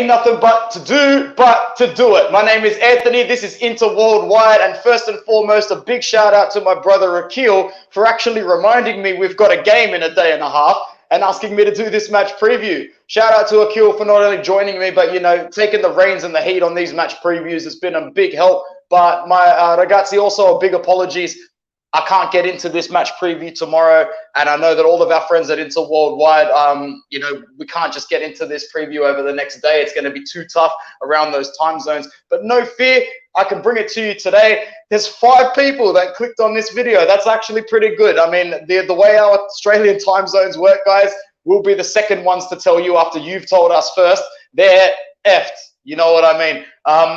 Ain't nothing but to do it. My name is Anthony. This is Inter Worldwide. And first and foremost, a big shout out to my brother Akil for actually reminding me we've got a game in a day and a half and asking me to do this match preview. Shout out to Akil for not only joining me, but, you know, taking the reins and the heat on these match previews. It's been a big help. But my ragazzi, also a big apologies. I can't get into this match preview tomorrow, and I know that all of our friends at Inter Worldwide, you know, we can't just get into this preview over the next day. It's going to be too tough around those time zones. But no fear, I can bring it to you today. There's 5 people that clicked on this video. That's actually pretty good. I mean, the way our Australian time zones work, guys, we'll be the second ones to tell you after you've told us first. They're effed. You know what I mean?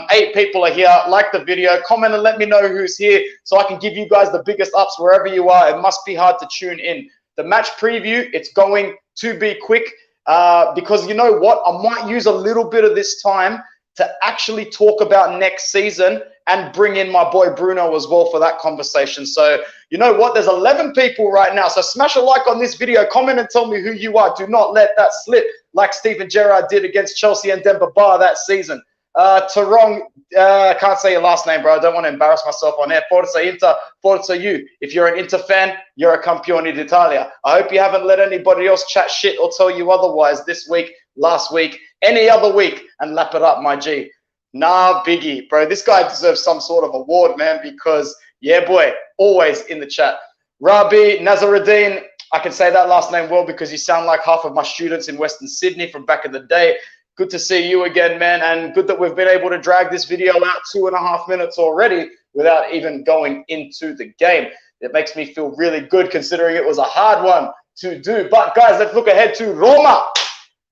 8 people are here. Like the video, comment and let me know who's here so I can give you guys the biggest ups wherever you are. It must be hard to tune in. The match preview, it's going to be quick because you know what? I might use a little bit of this time to actually talk about next season and bring in my boy Bruno as well for that conversation. So you know what? There's 11 people right now. So smash a like on this video, comment and tell me who you are. Do not let that slip like Steven Gerrard did against Chelsea and Demba Ba that season. Tarong, I can't say your last name, bro. I don't want to embarrass myself on air. Forza Inter, Forza you. If you're an Inter fan, you're a Campione d'Italia. I hope you haven't let anybody else chat shit or tell you otherwise this week, last week, any other week, and lap it up, my G. Nah, Biggie, bro. This guy deserves some sort of award, man, because, yeah, boy, always in the chat. Rabi Nazaruddin, I can say that last name well because you sound like half of my students in Western Sydney from back in the day. Good to see you again, man, and good that we've been able to drag this video out 2.5 minutes already without even going into the game. It makes me feel really good considering it was a hard one to do. But, guys, let's look ahead to Roma.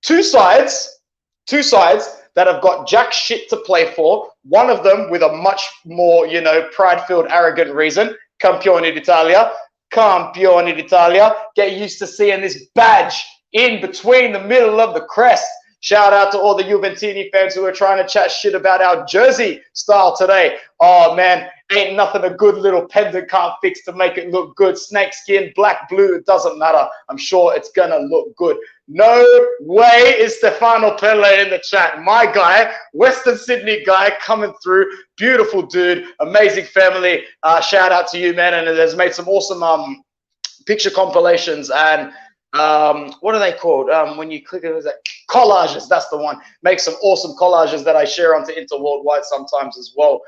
Two sides that have got jack shit to play for. One of them with a much more, you know, pride-filled, arrogant reason. Campione d'Italia. Campione d'Italia. Get used to seeing this badge in between the middle of the crest. Shout out to all the Juventini fans who are trying to chat shit about our jersey style today. Oh, man, ain't nothing a good little pendant can't fix to make it look good. Snake skin, black, blue, it doesn't matter. I'm sure it's going to look good. No way is Stefano Pelle in the chat. My guy, Western Sydney guy coming through. Beautiful dude, amazing family. Shout out to you, man, and it has made some awesome picture compilations and what are they called? When you click it, was that collages? That's the one. Make some awesome collages that I share onto Inter Worldwide sometimes as well.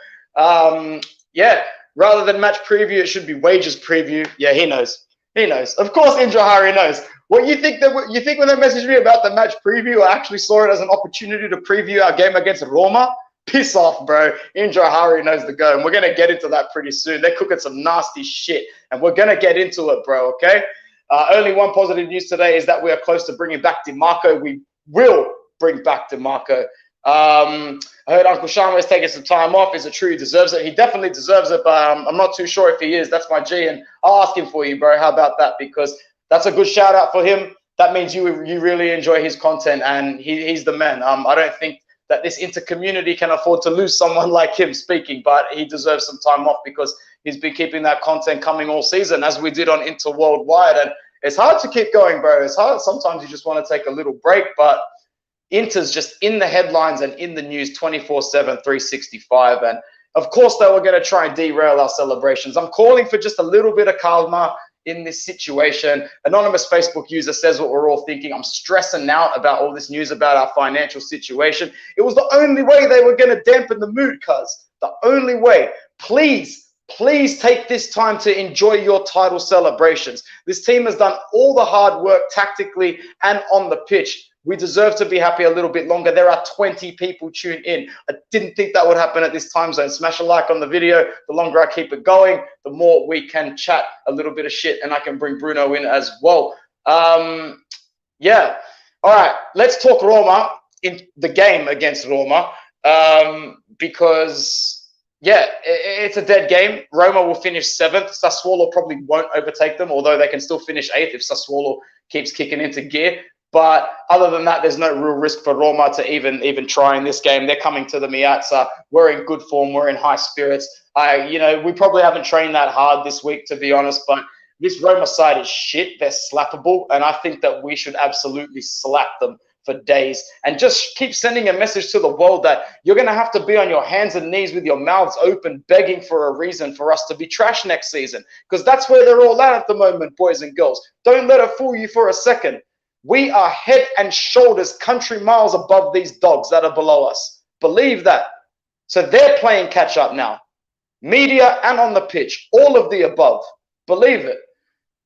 Yeah, rather than match preview, it should be wages preview. Yeah, he knows. He knows. Of course, Indrahari knows. What you think when they messaged me about the match preview, I actually saw it as an opportunity to preview our game against Roma? Piss off, bro. Indrahari knows the go, and we're gonna get into that pretty soon. They're cooking some nasty shit, and we're gonna get into it, bro. Okay. Only one positive news today is that we are close to bringing back DiMarco. We will bring back DiMarco. I heard Uncle Shama is taking some time off. Is it true he deserves it? He definitely deserves it, but I'm not too sure if he is. That's my G, and I'll ask him for you, bro. How about that? Because that's a good shout out for him. That means you really enjoy his content, and he's the man. I don't think that this inter-community can afford to lose someone like him speaking, but he deserves some time off because he's been keeping that content coming all season, as we did on Inter Worldwide. And it's hard to keep going, bro. It's hard. Sometimes you just want to take a little break, but Inter's just in the headlines and in the news 24/7, 365. And of course, they were going to try and derail our celebrations. I'm calling for just a little bit of calma in this situation. Anonymous Facebook user says what we're all thinking. I'm stressing out about all this news about our financial situation. It was the only way they were going to dampen the mood, cuz. The only way. Please take this time to enjoy your title celebrations. This team has done all the hard work tactically and on the pitch. We deserve to be happy a little bit longer. There are 20 people tuned in. I didn't think that would happen at this time zone. Smash a like on the video. The longer I keep it going, the more we can chat a little bit of shit, and I can bring Bruno in as well. Yeah. All right. Let's talk Roma in the game against Roma because, yeah, it's a dead game. Roma will finish 7th. Sassuolo probably won't overtake them, although they can still finish 8th if Sassuolo keeps kicking into gear. But other than that, there's no real risk for Roma to even try in this game. They're coming to the Meazza. We're in good form. We're in high spirits. You know, we probably haven't trained that hard this week, to be honest, but this Roma side is shit. They're slappable, and I think that we should absolutely slap them for days, and just keep sending a message to the world that you're going to have to be on your hands and knees with your mouths open, begging for a reason for us to be trash next season, because that's where they're all at the moment, boys and girls. Don't let it fool you for a second. We are head and shoulders, country miles above these dogs that are below us. Believe that. So they're playing catch up now. Media and on the pitch, all of the above. Believe it.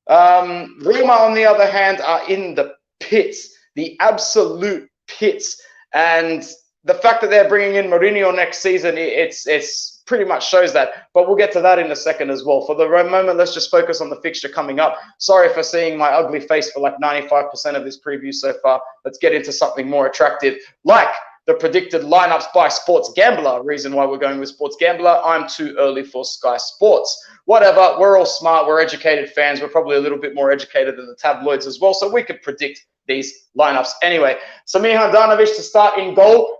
Roma, on the other hand, are in the pits, the absolute pits. And the fact that they're bringing in Mourinho next season, it's pretty much shows that. But we'll get to that in a second as well. For the moment, let's just focus on the fixture coming up. Sorry for seeing my ugly face for like 95% of this preview so far. Let's get into something more attractive, like the predicted lineups by Sports Gambler. Reason why we're going with Sports Gambler: I'm too early for Sky Sports. Whatever, we're all smart, we're educated fans. We're probably a little bit more educated than the tabloids as well, so we could predict these lineups. Anyway, Samir Handanovic to start in goal.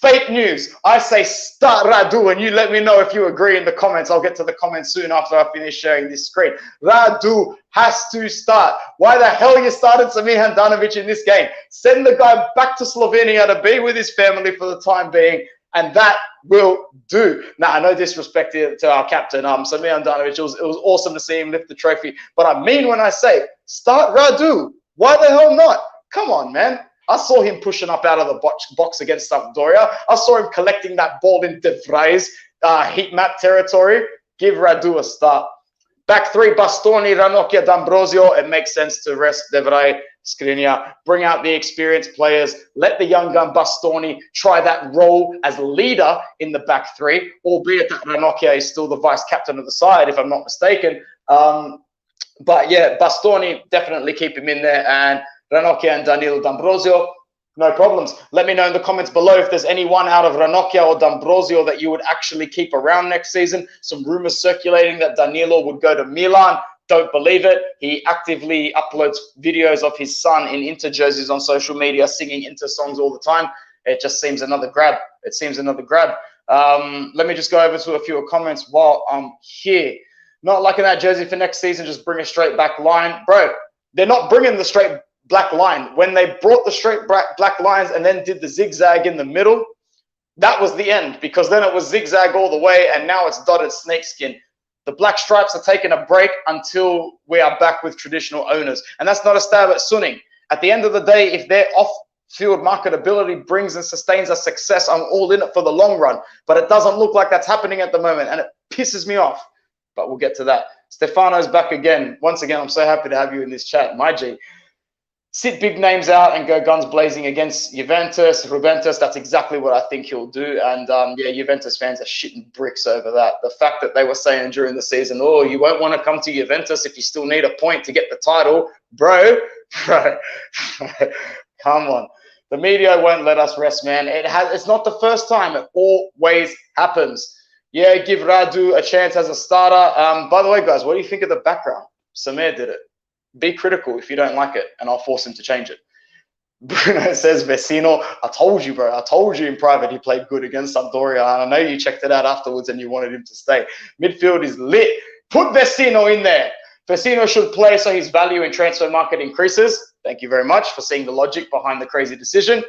Fake news. I say start Radu, and you let me know if you agree in the comments. I'll get to the comments soon after I finish sharing this screen. Radu has to start. Why the hell you started Samir Handanovic in this game? Send the guy back to Slovenia to be with his family for the time being, and that will do. Now, no disrespect to our captain, Samir Handanovic. It was awesome to see him lift the trophy, but I mean when I say start Radu. Why the hell not? Come on, man. I saw him pushing up out of the box against Sampdoria. I saw him collecting that ball in De Vrij's heat map territory. Give Radu a start. Back three, Bastoni, Ranocchia, D'Ambrosio. It makes sense to rest De Vrij, Skriniar. Bring out the experienced players. Let the young gun Bastoni try that role as leader in the back three, albeit that Ranocchia is still the vice captain of the side, if I'm not mistaken. But yeah, Bastoni, definitely keep him in there. And Ranocchia and Danilo D'Ambrosio, no problems. Let me know in the comments below if there's anyone out of Ranocchia or D'Ambrosio that you would actually keep around next season. Some rumors circulating that Danilo would go to Milan. Don't believe it. He actively uploads videos of his son in Inter jerseys on social media, singing Inter songs all the time. It just seems another grab. It seems another grab. Let me just go over to a few comments while I'm here. Not liking that jersey for next season. Just bring a straight back line. Bro, they're not bringing the straight black line. When they brought the straight black lines and then did the zigzag in the middle, that was the end, because then it was zigzag all the way, and now it's dotted snakeskin. The black stripes are taking a break until we are back with traditional owners. And that's not a stab at Suning. At the end of the day, if their off-field marketability brings and sustains us success, I'm all in it for the long run. But it doesn't look like that's happening at the moment, and it pisses me off. But we'll get to that. Stefano's back again. Once again, I'm so happy to have you in this chat, my G. Sit big names out and go guns blazing against Juventus, Juventus. That's exactly what I think he'll do. And yeah, Juventus fans are shitting bricks over that. The fact that they were saying during the season, oh, you won't want to come to Juventus if you still need a point to get the title. Bro, come on. The media won't let us rest, man. It's not the first time. It always happens. Yeah, give Radu a chance as a starter. By the way, guys, what do you think of the background? Samir did it. Be critical if you don't like it, and I'll force him to change it. Bruno says, Vecino, I told you, bro. I told you in private he played good against Sampdoria, and I know you checked it out afterwards and you wanted him to stay. Midfield is lit. Put Vecino in there. Vecino should play so his value in transfer market increases. Thank you very much for seeing the logic behind the crazy decision.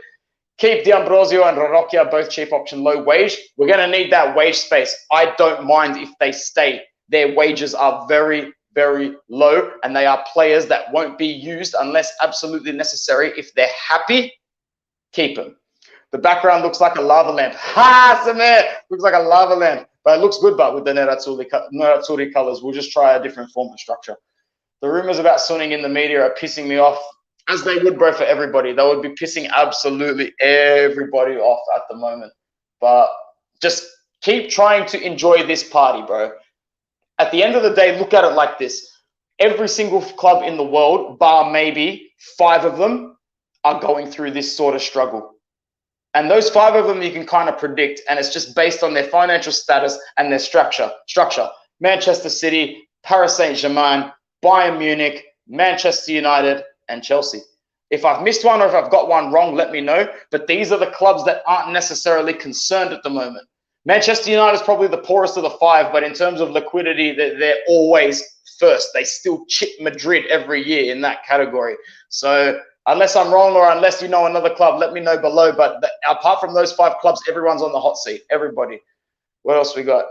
Keep D'Ambrosio and Ranocchia, both cheap option, low wage. We're going to need that wage space. I don't mind if they stay. Their wages are very low, and they are players that won't be used unless absolutely necessary. If they're happy, keep them. The background looks like a lava lamp. Ha, Samir! Looks like a lava lamp, but it looks good, but with the Nerazzurri colors. We'll just try a different form of structure. The rumors about Suning in the media are pissing me off, as they would, bro, for everybody. They would be pissing absolutely everybody off at the moment. But just keep trying to enjoy this party, bro. At the end of the day, look at it like this. Every single club in the world, bar maybe 5 of them, are going through this sort of struggle. And those 5 of them you can kind of predict, and it's just based on their financial status and their structure. Manchester City, Paris Saint-Germain, Bayern Munich, Manchester United, and Chelsea. If I've missed one or if I've got one wrong, let me know. But these are the clubs that aren't necessarily concerned at the moment. Manchester United is probably the poorest of the 5, but in terms of liquidity, they're always first. They still chip Madrid every year in that category. So Unless I'm wrong or unless you know another club, let me know below. But apart from those 5 clubs, everyone's on the hot seat. Everybody. What else we got?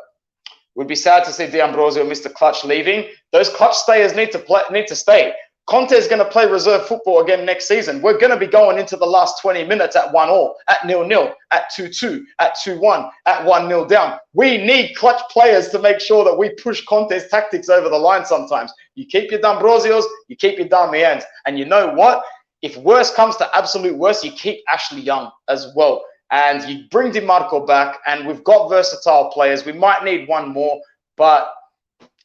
Would be sad to see D'Ambrosio or Mr. Clutch leaving. Those Clutch stayers need to stay. Conte's going to play reserve football again next season. We're going to be going into the last 20 minutes at 1-1, at 0-0, at 2-2, at 2-1, at 1-0 down. We need Clutch players to make sure that we push Conte's tactics over the line sometimes. You keep your D'Ambrosios, you keep your Damians. And you know what? If worse comes to absolute worst, you keep Ashley Young as well. And you bring DiMarco back, and we've got versatile players. We might need one more, but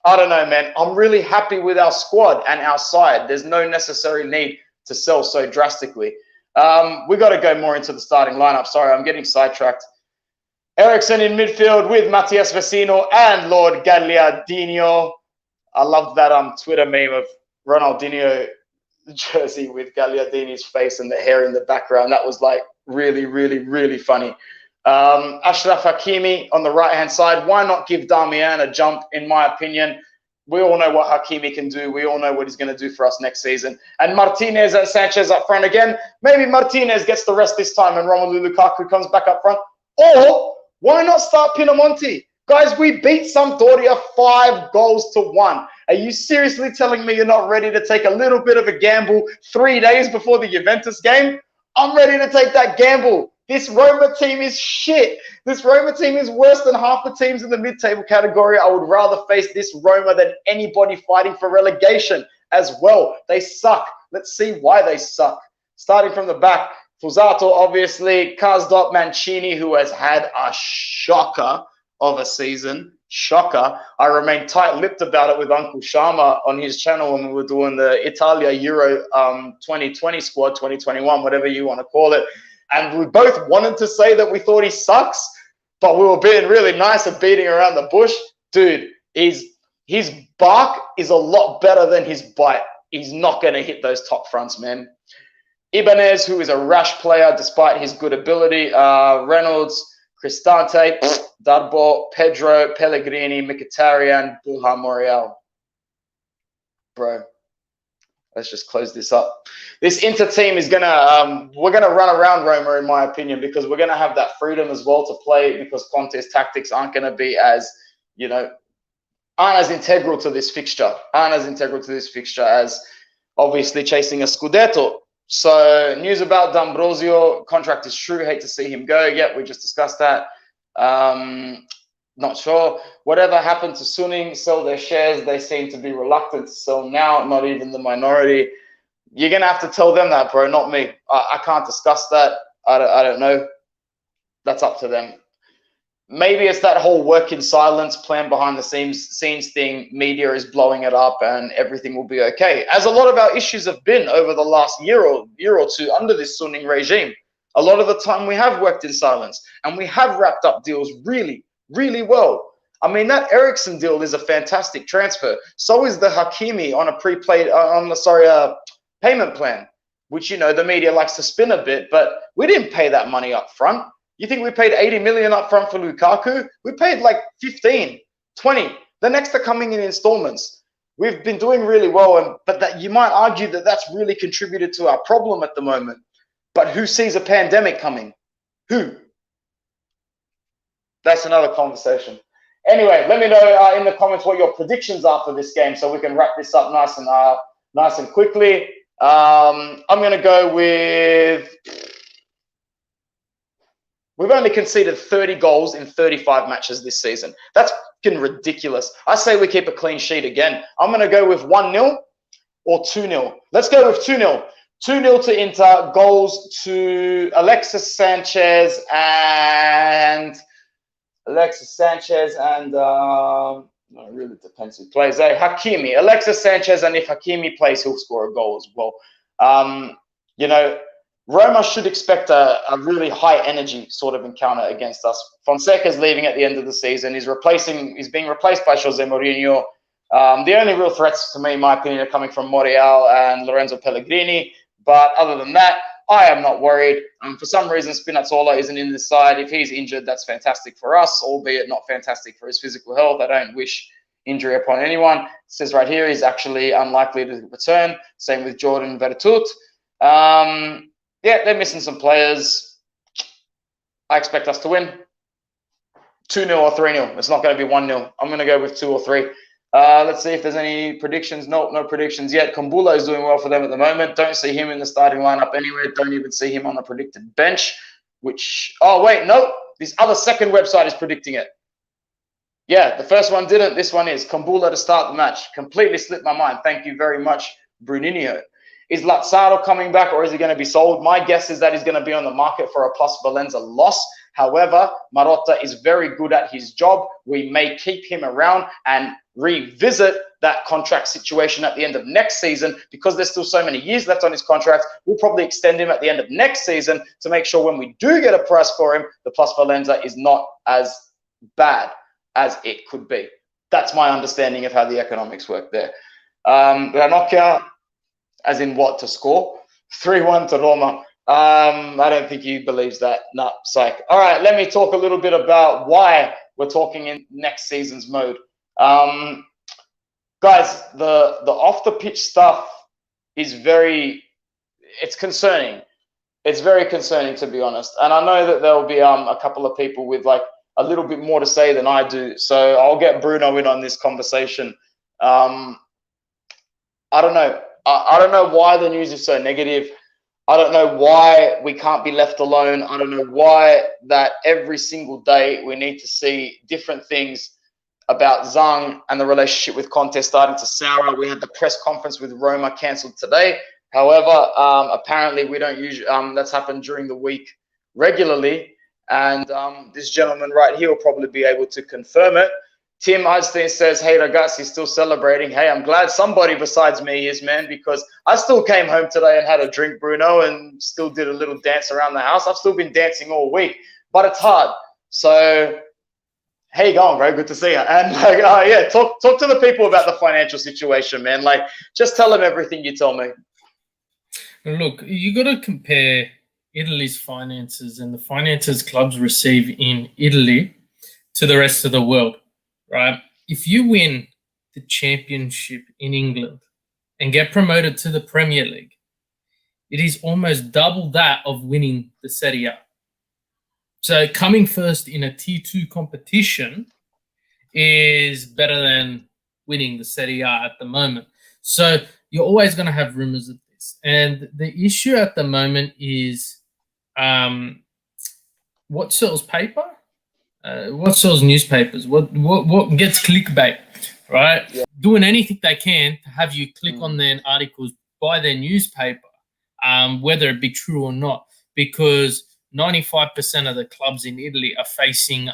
I don't know, man. I'm really happy with our squad and our side. There's no necessary need to sell so drastically. We got to go more into the starting lineup. Sorry, I'm getting sidetracked. Ericsson in midfield with Matias Vecino and Lord Gagliardino. I loved that Twitter meme of Ronaldinho jersey with Gagliardini's face and the hair in the background. That was like really, really, really funny. Ashraf Hakimi on the right-hand side. Why not give Damian a jump, in my opinion? We all know what Hakimi can do. We all know what he's going to do for us next season. And Martinez and Sanchez up front again. Maybe Martinez gets the rest this time and Romelu Lukaku comes back up front. Or why not start Pinamonti? Guys, we beat Sampdoria 5-1. Are you seriously telling me you're not ready to take a little bit of a gamble 3 days before the Juventus game? I'm ready to take that gamble. This Roma team is shit. This Roma team is worse than half the teams in the mid-table category. I would rather face this Roma than anybody fighting for relegation as well. They suck. Let's see why they suck. Starting from the back, Fusato, obviously, Karsdorp, Mancini, who has had a shocker of a season. Shocker. I remain tight-lipped about it with Uncle Sharma on his channel when we were doing the Italia Euro 2020 squad, 2021, whatever you want to call it. And we both wanted to say that we thought he sucks, but we were being really nice and beating around the bush. Dude, his bark is a lot better than his bite. He's not going to hit those top fronts, man. Ibanez, who is a rash player despite his good ability. Reynolds, Cristante, Darbo, Pedro, Pellegrini, Mkhitaryan, Buha Morial. Bro. Let's just close this up. This Inter team is we're gonna run around Roma, in my opinion, because we're gonna have that freedom as well to play, because Conte's tactics aren't gonna be as, aren't as integral to this fixture, as obviously chasing a Scudetto. So news about D'Ambrosio, contract is true. Hate to see him go. Yeah, we just discussed that. Not sure. Whatever happened to Suning, sell their shares. They seem to be reluctant to sell now, not even the minority. You're going to have to tell them that, bro, not me. I can't discuss that. I don't know. That's up to them. Maybe it's that whole work in silence plan behind the scenes thing. Media is blowing it up and everything will be okay. As a lot of our issues have been over the last year or two under this Suning regime. A lot of the time we have worked in silence and we have wrapped up deals really, really well. I mean, that Ericsson deal is a fantastic transfer. So is the Hakimi on a payment plan, which, the media likes to spin a bit, but we didn't pay that money up front. You think we paid 80 million up front for Lukaku? We paid like 15, 20. The next are coming in installments. We've been doing really well, but that you might argue that that's really contributed to our problem at the moment. But who sees a pandemic coming? Who? That's another conversation. Anyway, let me know in the comments what your predictions are for this game, so we can wrap this up nice and quickly. I'm going to go with. We've only conceded 30 goals in 35 matches this season. That's fucking ridiculous. I say we keep a clean sheet again. I'm going to go with 1-0 or 2-0. Let's go with 2-0. 2-0 to Inter. Goals to Alexis Sanchez and it really depends who plays. Hakimi. Alexis Sanchez, and if Hakimi plays, he'll score a goal as well. Roma should expect a really high energy sort of encounter against us. Fonseca's leaving at the end of the season. He's being replaced by Jose Mourinho. The only real threats to me, in my opinion, are coming from Morial and Lorenzo Pellegrini. But other than that, I am not worried. For some reason, Spinazzola isn't in this side. If he's injured, that's fantastic for us, albeit not fantastic for his physical health. I don't wish injury upon anyone. It says right here he's actually unlikely to return. Same with Jordan Vertut. Yeah, they're missing some players. I expect us to win 2-0 or 3-0. It's not going to be 1-0. I'm going to go with 2 or 3. Let's see if there's any predictions. No predictions yet. Kumbulo is doing well for them at the moment. Don't see him in the starting lineup anywhere. Don't even see him on the predicted bench. Oh, wait, no. This other second website is predicting it. Yeah, the first one didn't. This one is. Kumbulo to start the match. Completely slipped my mind. Thank you very much, Bruninho. Is Lazzaro coming back or is he going to be sold? My guess is that he's going to be on the market for a plus Valenza loss. However, Marotta is very good at his job. We may keep him around and revisit that contract situation at the end of next season because there's still so many years left on his contract. We'll probably extend him at the end of next season to make sure when we do get a price for him, the plus Valenza is not as bad as it could be. That's my understanding of how the economics work there. Ranocchia, as in what, to score? 3-1 to Roma. I don't think he believes that. No, psych. All right, let me talk a little bit about why we're talking in next season's mode. Guys, the off-the-pitch stuff is it's concerning. It's very concerning, to be honest. And I know that there'll be a couple of people with like a little bit more to say than I do. So I'll get Bruno in on this conversation. I don't know. I don't know why the news is so negative. I don't know why we can't be left alone. I don't know why that every single day we need to see different things about Zhang and the relationship with Conte starting to sour. We had the press conference with Roma cancelled today. However, apparently we don't usually, that's happened during the week regularly. And this gentleman right here will probably be able to confirm it. Tim Hudson says, hey, ragazzi, still celebrating. Hey, I'm glad somebody besides me is, man, because I still came home today and had a drink, Bruno, and still did a little dance around the house. I've still been dancing all week, but it's hard. So, how you going, bro? Good to see you. And, like, yeah, talk to the people about the financial situation, man. Like, just tell them everything you tell me. Look, you got to compare Italy's finances and the finances clubs receive in Italy to the rest of the world. Right? If you win the championship in England and get promoted to the Premier League, it is almost double that of winning the Serie A. So coming first in a Tier 2 competition is better than winning the Serie A at the moment. So you're always going to have rumors of this. And the issue at the moment is what sells paper? What sells newspapers? What gets clickbait, right? Yeah. Doing anything they can to have you click on their articles, buy their newspaper, whether it be true or not, because 95% of the clubs in Italy are facing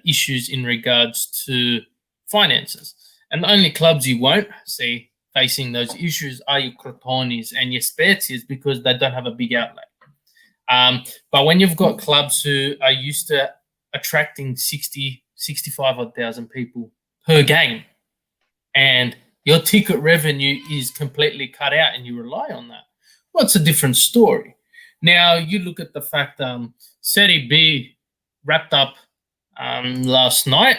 issues in regards to finances. And the only clubs you won't see facing those issues are your Crotonis and your Spezias because they don't have a big outlay. But when you've got clubs who are used to attracting 65,000 people per game and your ticket revenue is completely cut out and you rely on that, well, it's a different story. Now, you look at the fact Serie B wrapped up last night.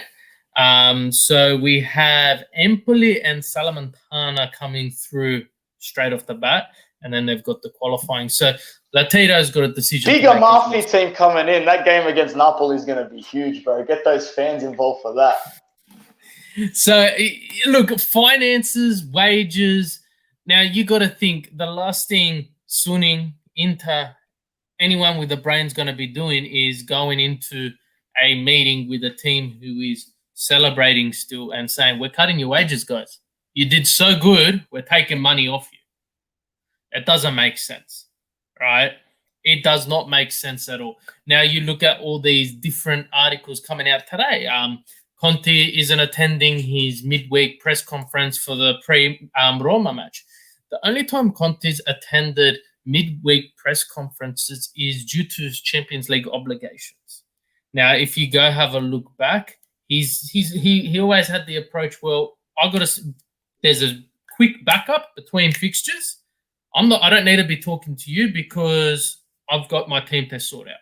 So we have Empoli and Salernitana coming through straight off the bat, and then they've got the qualifying. So Latito's got a decision. Bigger Mafia team coming in. That game against Napoli is going to be huge, bro. Get those fans involved for that. So, look, finances, wages. Now, you got to think the last thing Suning, Inter, anyone with a brain's going to be doing is going into a meeting with a team who is celebrating still and saying, we're cutting your wages, guys. You did so good, we're taking money off you. It doesn't make sense, right? It does not make sense at all. Now, you look at all these different articles coming out today. Conte isn't attending his midweek press conference for the pre-Roma match. The only time Conte's attended midweek press conferences is due to his Champions League obligations. Now, if you go have a look back, he always had the approach, well, there's a quick backup between fixtures. I don't need to be talking to you because I've got my team to sort out.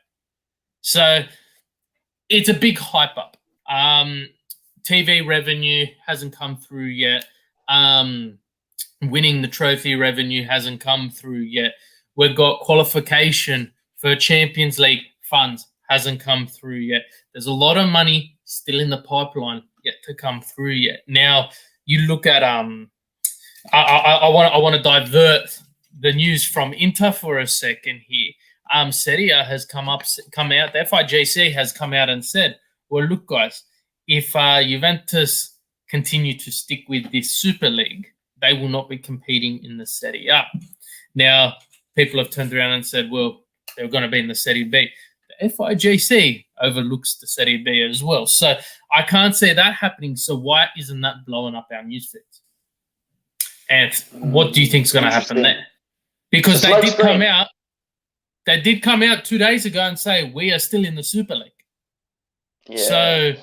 So it's a big hype up. TV revenue hasn't come through yet. winning the trophy revenue hasn't come through yet. We've got qualification for Champions League funds hasn't come through yet. There's a lot of money still in the pipeline yet to come through yet. Now you look at I want to divert the news from Inter for a second here. Serie A has come out. The FIGC has come out and said, "Well, look, guys, if Juventus continue to stick with this Super League, they will not be competing in the Serie A." Now, people have turned around and said, "Well, they're going to be in the Serie B." The FIGC overlooks the Serie B as well, so I can't see that happening. So why isn't that blowing up our news feeds? And what do you think is going to happen there? Because they did come out. They did come out 2 days ago and say we are still in the Super League. Yeah. So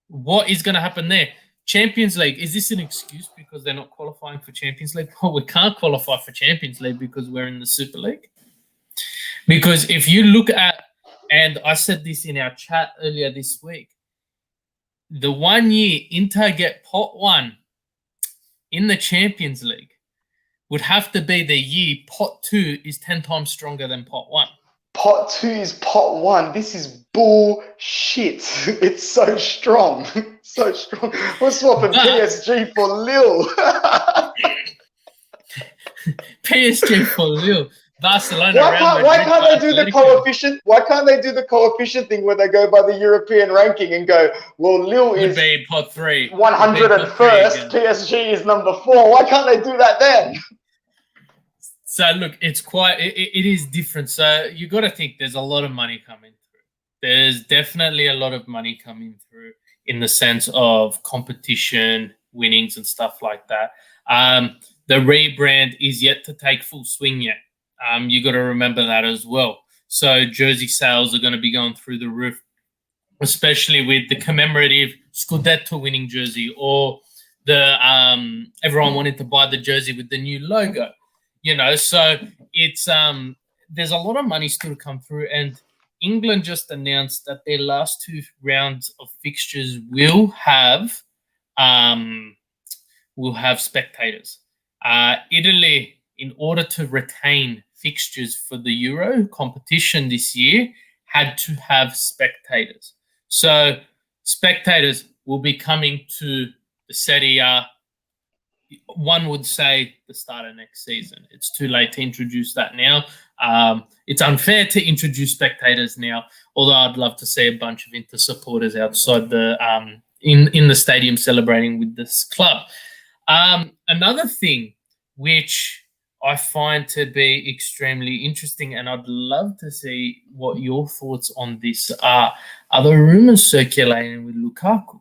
what is going to happen there? Champions League, is this an excuse because they're not qualifying for Champions League? Well, we can't qualify for Champions League because we're in the Super League. Because if you look at, and I said this in our chat earlier this week, the 1 year Inter get pot 1 in the Champions League would have to be the year pot 2 is 10 times stronger than pot 1. Pot 2 is pot 1. This is bullshit. It's so strong. So strong. We're swapping PSG for Lille. PSG for Lille. Barcelona. Why can't they do the coefficient? Why can't they do the coefficient thing where they go by the European ranking and go, well, Lille is be pot 3, 101st, PSG is number 4. Why can't they do that then? So look, it's it is different. So you got to think there's a lot of money coming through. There's definitely a lot of money coming through in the sense of competition, winnings and stuff like that. The rebrand is yet to take full swing yet. You got to remember that as well. So jersey sales are going to be going through the roof, especially with the commemorative Scudetto winning jersey, or the everyone wanted to buy the jersey with the new logo. You know, so it's there's a lot of money still to come through, and England just announced that their last 2 rounds of fixtures will have spectators. Italy, in order to retain fixtures for the Euro competition this year, had to have spectators. So spectators will be coming to the Serie A. One would say the start of next season. It's too late to introduce that now. It's unfair to introduce spectators now, although I'd love to see a bunch of Inter supporters outside the in the stadium celebrating with this club. Another thing which I find to be extremely interesting, and I'd love to see what your thoughts on this are the rumours circulating with Lukaku.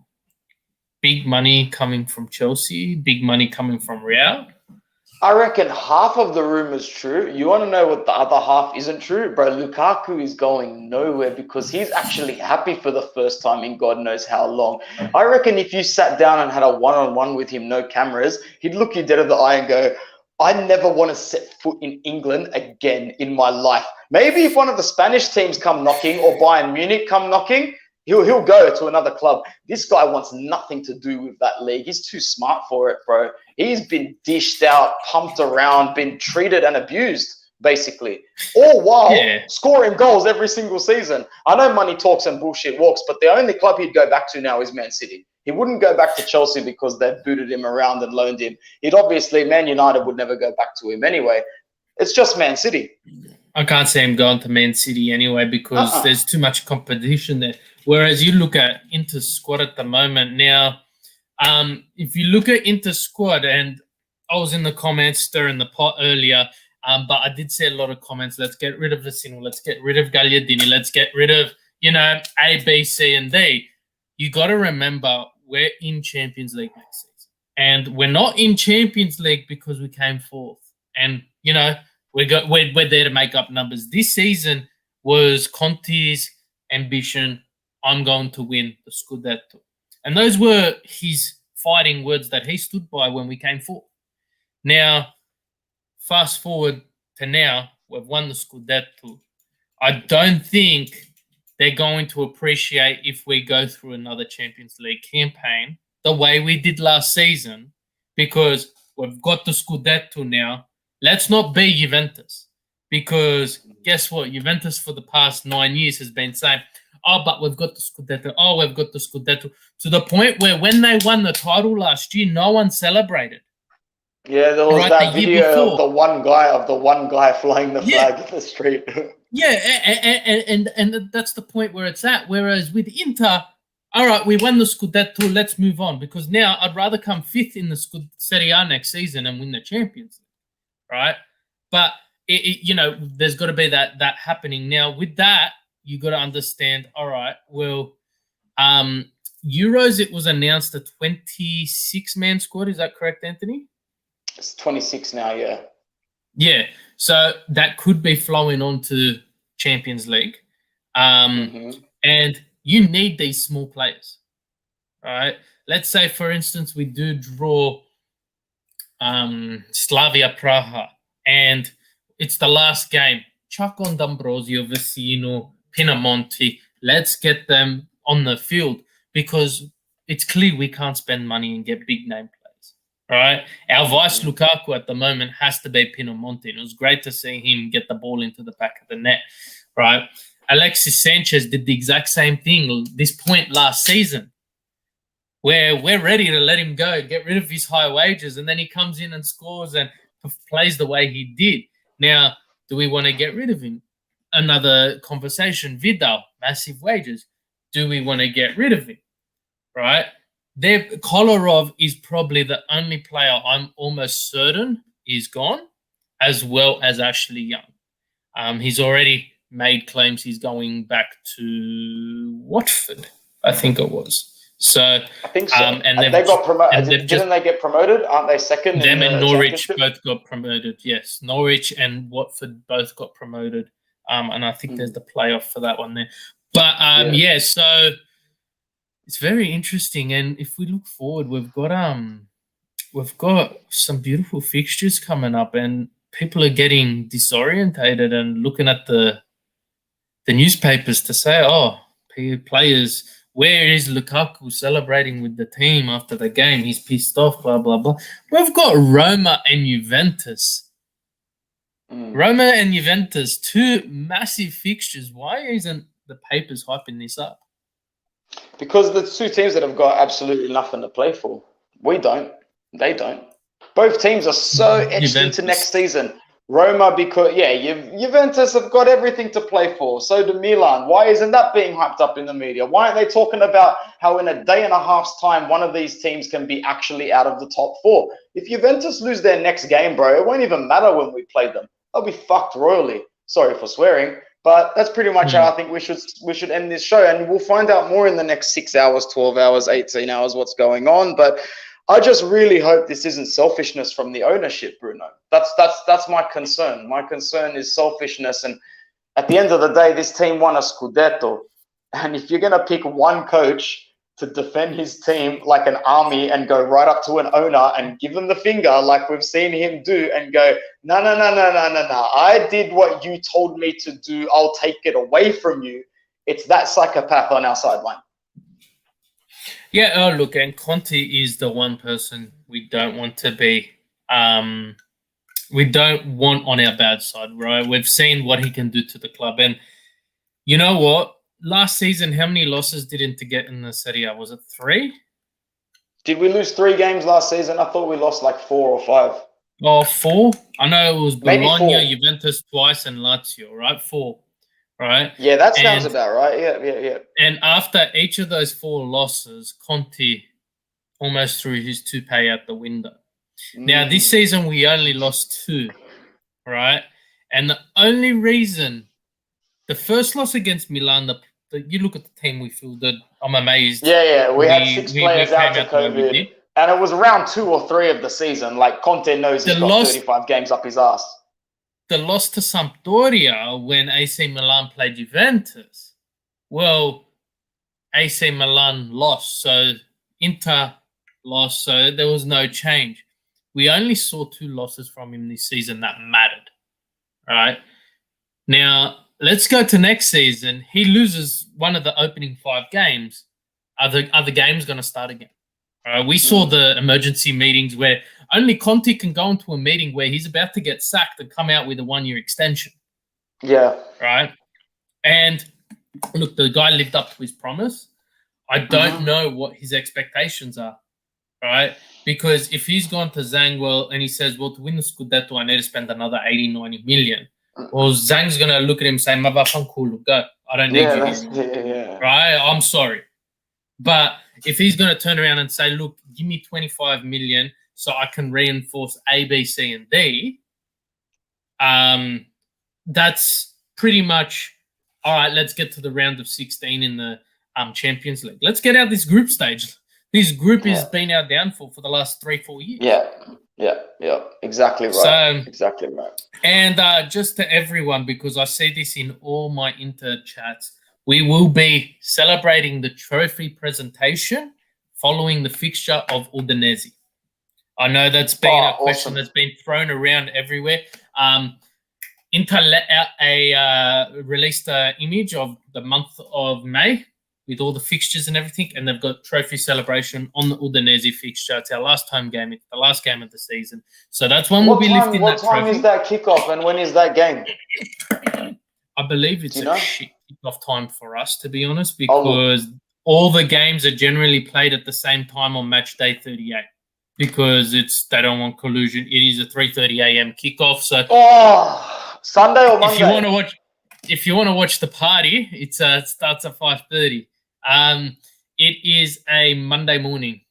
Big money coming from Chelsea, big money coming from Real. I reckon half of the rumour's true. You want to know what the other half isn't true? Bro, Lukaku is going nowhere because he's actually happy for the first time in God knows how long. I reckon if you sat down and had a one-on-one with him, no cameras, he'd look you dead in the eye and go, I never want to set foot in England again in my life. Maybe if one of the Spanish teams come knocking or Bayern Munich come knocking, he'll go to another club. This guy wants nothing to do with that league. He's too smart for it, bro. He's been dished out, pumped around, been treated and abused, basically. All while scoring goals every single season. I know money talks and bullshit walks, but the only club he'd go back to now is Man City. He wouldn't go back to Chelsea because they've booted him around and loaned him. He'd obviously, Man United would never go back to him anyway. It's just Man City. I can't see him going to Man City anyway because there's too much competition there. Whereas you look at Inter's squad at the moment now, if you look at Inter's squad, and I was in the comments stirring the pot earlier, but I did see a lot of comments. Let's get rid of Vecino. Let's get rid of Gagliardini. Let's get rid of, A, B, C, and D. You got to remember we're in Champions League next season. And we're not in Champions League because we came fourth. And, we're there to make up numbers. This season was Conte's ambition. I'm going to win the Scudetto. And those were his fighting words that he stood by when we came fourth. Now, fast forward to now, we've won the Scudetto. I don't think they're going to appreciate if we go through another Champions League campaign the way we did last season, because we've got the Scudetto now. Let's not be Juventus. Because guess what? Juventus for the past 9 years has been saying, oh, but we've got the Scudetto. Oh, we've got the Scudetto. To the point where when they won the title last year, no one celebrated. Yeah, there was that video of the one guy flying the flag in the street. and that's the point where it's at. Whereas with Inter, all right, we won the Scudetto, let's move on. Because now I'd rather come 5th in the Serie A next season and win the Champions League, right? But, there's got to be that happening. Now, with that, you got to understand, all right, well, Euros, it was announced a 26-man squad. Is that correct, Anthony? It's 26 now, yeah. Yeah, so that could be flowing on to Champions League. And you need these small players, right? Let's say, for instance, we do draw Slavia Praha, and it's the last game. Chuck on D'Ambrosio, Vecino, Pinamonti. Let's get them on the field because it's clear we can't spend money and get big name players, right? Our vice Lukaku at the moment has to be Pinamonti. It was great to see him get the ball into the back of the net, right? Alexis Sanchez did the exact same thing this point last season, where we're ready to let him go, get rid of his high wages, and then he comes in and scores and plays the way he did. Now, do we want to get rid of him? Another conversation. Vidal, massive wages. Do we want to get rid of him? Right? Kolarov is probably the only player I'm almost certain is gone, as well as Ashley Young. He's already made claims he's going back to Watford, I think it was. So I think so. And they got promoted. Didn't they get promoted? Aren't they second? Them and Norwich both got promoted. Yes, Norwich and Watford both got promoted. And I think there's the playoff for that one there. But so it's very interesting. And if we look forward, we've got some beautiful fixtures coming up, and people are getting disorientated and looking at the newspapers to say, oh, players. Where is Lukaku celebrating with the team after the game? He's pissed off, blah, blah, blah. We've got Roma and Juventus. Roma and Juventus, 2 massive fixtures. Why isn't the papers hyping this up? Because the 2 teams that have got absolutely nothing to play for. We don't. They don't. Both teams are so etched into next season. Roma, because, Juventus have got everything to play for. So do Milan. Why isn't that being hyped up in the media? Why aren't they talking about how in a day and a half's time, one of these teams can be actually out of the top 4? If Juventus lose their next game, bro, it won't even matter when we play them. They'll be fucked royally. Sorry for swearing. But that's pretty much how I think we should end this show. And we'll find out more in the next 6 hours, 12 hours, 18 hours, what's going on. But I just really hope this isn't selfishness from the ownership, Bruno. That's my concern. My concern is selfishness. And at the end of the day, this team won a Scudetto. And if you're going to pick one coach to defend his team like an army and go right up to an owner and give him the finger like we've seen him do and go, no, I did what you told me to do. I'll take it away from you. It's that psychopath on our sideline. Yeah, look, and Conte is the one person we don't want to be, we don't want on our bad side, right? We've seen what he can do to the club. And you know what? Last season, how many losses did Inter get in the Serie A? Was it 3? Did we lose 3 games last season? I thought we lost like 4 or 5. Oh, 4? I know it was Bologna, Juventus twice, and Lazio, right? 4. Right? Yeah, that sounds about right. Yeah. And after each of those 4 losses, Conte almost threw his toupee out the window. Now, this season, we only lost 2, right? And the only reason, the first loss against Milan, you look at the team we fielded, I'm amazed. Yeah. We had 6 players out to COVID. And it was round 2 or 3 of the season. Like, Conte knows he's got 35 games up his ass. The loss to Sampdoria when AC Milan played Juventus, well, AC Milan lost, so Inter lost, so there was no change. We only saw 2 losses from him this season that mattered, right? Now, let's go to next season. He loses one of the opening 5 games. Are the games going to start again? We saw the emergency meetings where, only Conte can go into a meeting where he's about to get sacked and come out with a 1-year extension. Yeah. Right. And look, the guy lived up to his promise. I don't know what his expectations are. Right. Because if he's gone to Zhang, well, and he says, well, to win the Scudetto, I need to spend another 80, 90 million. Well, Zhang's going to look at him and say, Motherfucker, go. I don't need you here. Right? I'm sorry. But if he's going to turn around and say, look, give me 25 million so I can reinforce A, B, C, and D, that's pretty much, all right, let's get to the round of 16 in the Champions League. Let's get out this group stage. This group has been our downfall for the last 3-4 years. Yeah. Exactly right. So, exactly right. And just to everyone, because I see this in all my Inter chats, we will be celebrating the trophy presentation following the fixture of Udinese. I know that's been a question that's been thrown around everywhere. Inter let out released an image of the month of May with all the fixtures and everything, and they've got trophy celebration on the Udinese fixture. It's our last home game. It's the last game of the season. So that's when we'll be lifting that trophy. What time is that kickoff, and when is that game? I believe it's a shit kickoff time for us, to be honest, because all the games are generally played at the same time on match day 38 because they don't want collusion. It is a 3:30 a.m. kickoff. So Sunday or Monday? If you want to watch the party, it starts at 5:30. It is a Monday morning.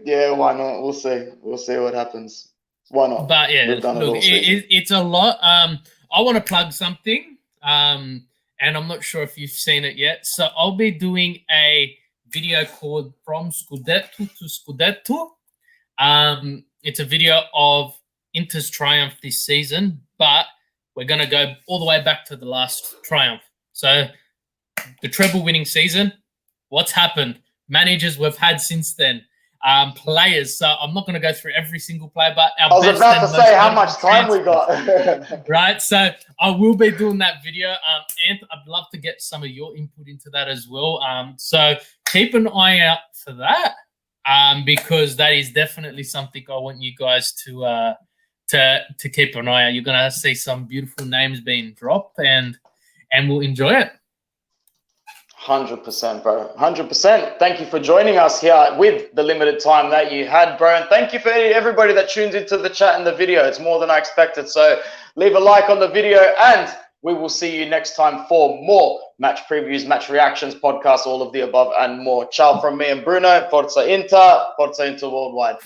Yeah, why not? We'll see. We'll see what happens. Why not? But yeah, look, it's a lot. I want to plug something, and I'm not sure if you've seen it yet. So I'll be doing a video called From Scudetto to Scudetto. It's a video of Inter's triumph this season, but we're going to go all the way back to the last triumph. So the treble winning season, what's happened? Managers we've had since then. Players. So I'm not going to go through every single player, but I was about to say how much time we got. Right. So I will be doing that video. And I'd love to get some of your input into that as well. So keep an eye out for that. Because that is definitely something I want you guys to keep an eye out. You're gonna see some beautiful names being dropped, and we'll enjoy it. 100%, bro. 100%. Thank you for joining us here with the limited time that you had, bro. And thank you for everybody that tunes into the chat and the video. It's more than I expected. So leave a like on the video, and we will see you next time for more match previews, match reactions, podcasts, all of the above and more. Ciao from me and Bruno. Forza Inter Worldwide.